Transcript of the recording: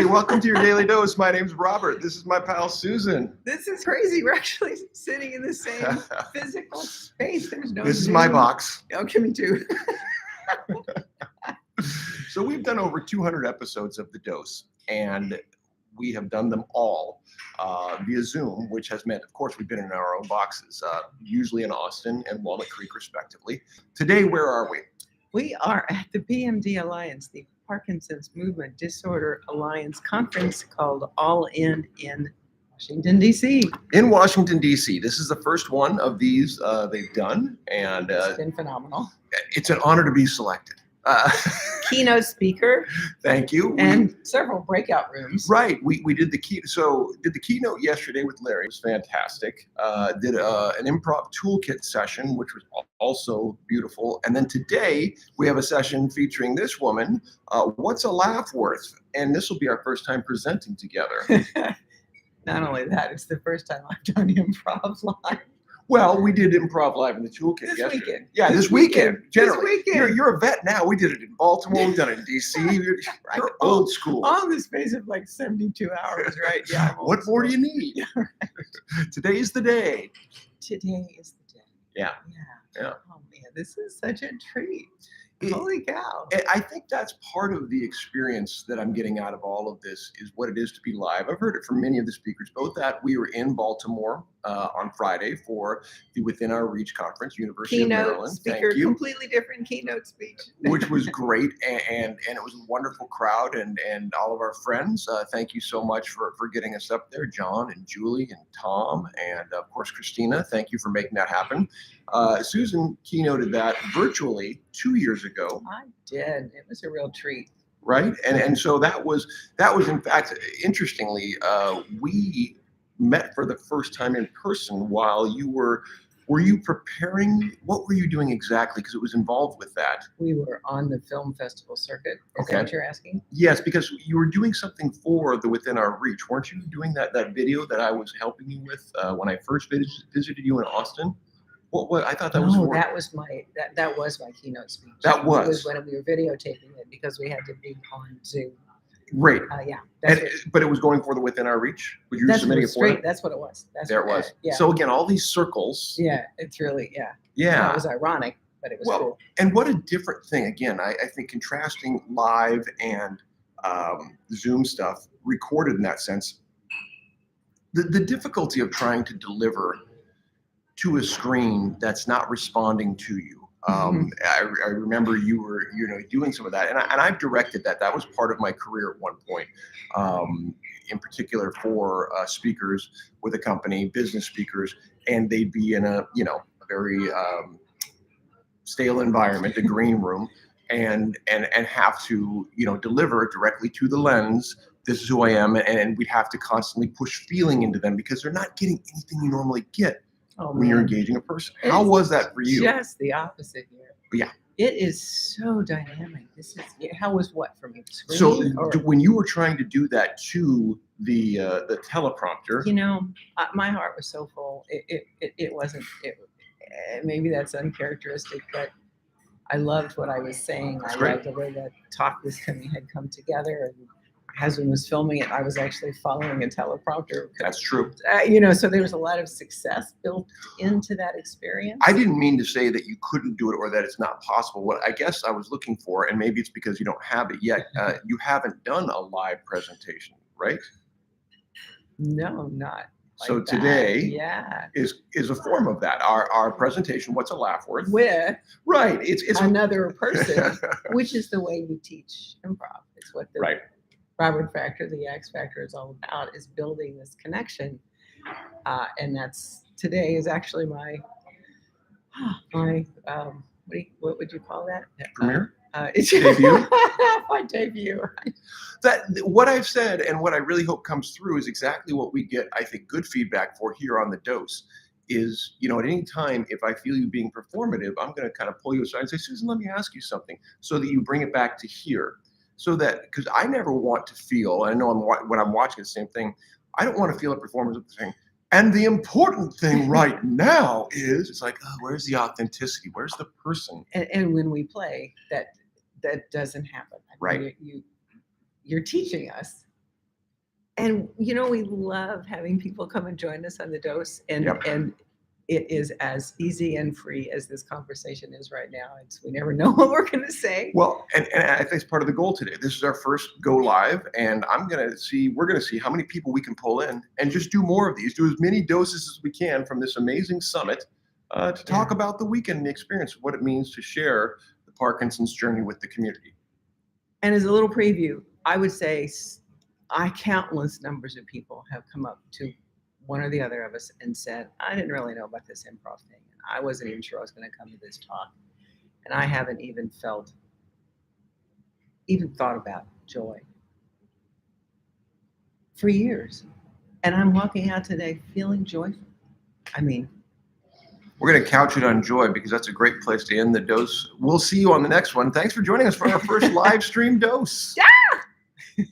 welcome to your Daily Dose. My name's Robert. This is my pal Susan. This is crazy. We're actually sitting in the same physical space. There's no This is Zoom. my box. Okay, me too. So we've done over 200 episodes of The Dose, and we have done them all via Zoom, which has meant, of course, we've been in our own boxes, usually in Austin and Walnut Creek, respectively. Today, where are we? We are at the PMD Alliance, the Parkinson's Movement Disorder Alliance conference called All In Washington, D.C. In Washington, D.C. This is the first one of these they've done, and It's been phenomenal. it's an honor to be selected. Keynote speaker. Thank you. And several breakout rooms. Right. We did the keynote yesterday with Larry. It was fantastic. Did an improv toolkit session, which was also beautiful. And then today we have a session featuring this woman. What's a laugh worth? And this will be our first time presenting together. Not only that, it's the first time I've done improv live. Well, we did improv live in the toolkit This yesterday. weekend. Yeah, this weekend. Generally, This weekend. You're a vet now. We did it in Baltimore. We've done it in DC. Right. You're old school. All in the space of like 72 hours, right? Yeah. I'm What old more do school. you need? Yeah, right. Today's the day. Today is the day. Yeah. Yeah. Oh man, this is such a treat. It- Holy cow. And I think that's part of the experience that I'm getting out of all of this is what it is to be live. I've heard it from many of the speakers, both that we were in Baltimore on Friday for the Within Our Reach conference, University of Keynote Maryland. speaker, Thank you. completely different keynote speech. Which was great, and it was a wonderful crowd, and all of our friends. Thank you so much for getting us up there, John and Julie and Tom, and of course Christina. Thank you for making that happen. Susan keynoted that virtually 2 years ago, I did. It was a real treat. right? And so that was in fact, interestingly, we met for the first time in person while you were you preparing? What were you doing exactly? Because it was involved with that. We were on the film festival circuit. Is Okay. that what you're asking? Yes, because you were doing something for the Within Our Reach, weren't you? Doing that video that I was helping you with when I first visited you in Austin. What I thought that was No, for. that was my keynote speech. That It was. was when we were videotaping it because we had to be on Zoom. Great. Yeah. And, That's but it was going for the Within Our Reach. Were you that's submitting it for straight. it? That's what it was. That's There it what- was. Yeah. So again, all these circles. Yeah. It's really It Yeah. was ironic, but it was Well, cool. and what a different thing. Again, I think contrasting live and Zoom stuff recorded in that sense. The difficulty of trying to deliver to a screen that's not responding to you. I remember you were, doing some of that, and I've directed that. That was part of my career at one point, in particular for speakers with a company, business speakers, and they'd be in a very stale environment, a green room, and have to deliver directly to the lens. This is who I am, and we'd have to constantly push feeling into them because they're not getting anything you normally get Oh, when you're man. engaging a person. It's How was that for you? Just the opposite here. Yeah. It is so dynamic. How was what for me? The screen? So or, when you were trying to do that to the teleprompter, my heart was so full. It wasn't. Maybe that's uncharacteristic, but I loved what I was saying. That's I great. loved the way that talk had come together. And my husband was filming it. I was actually following a teleprompter. that's true. So there was a lot of success built into that experience. I didn't mean to say that you couldn't do it or that it's not possible. What I guess I was looking for, and maybe it's because you don't have it yet, you haven't done a live presentation, right? No, not. So like that. today Yeah. is a form of that. Our presentation, What's a Laugh Worth? With Right. It's another person, which is the way you teach improv. It's what the right. Robert Factor, the X Factor is all about, is building this connection. And that's today is actually my what would you call that? Premiere? It's Debut? my debut. That what I've said and what I really hope comes through is exactly what we get, I think, good feedback for here on The Dose is, at any time, if I feel you being performative, I'm going to kind of pull you aside and say, Susan, let me ask you something, so that you bring it back to here. So that, because I never want to feel, I know when I'm watching the same thing, I don't want to feel a performance of the thing. And the important thing right now is, it's like, oh, where's the authenticity? Where's the person? And when we play, that doesn't happen. I mean, Right. You're teaching us And we love having people come and join us on the dose, and Yep. and it is as easy and free as this conversation is right now. We never know what we're going to say. Well, and I think it's part of the goal today. This is our first go live, and we're going to see how many people we can pull in and just do more of these, do as many doses as we can from this amazing summit to talk about the weekend and the experience, what it means to share the Parkinson's journey with the community. And as a little preview, I would say countless numbers of people have come up to one or the other of us and said, I didn't really know about this improv thing. And I wasn't even sure I was going to come to this talk. And I haven't even thought about joy for years. And I'm walking out today feeling joyful. I mean, we're going to couch it on joy because that's a great place to end the dose. We'll see you on the next one. Thanks for joining us for our first live stream dose. Yeah.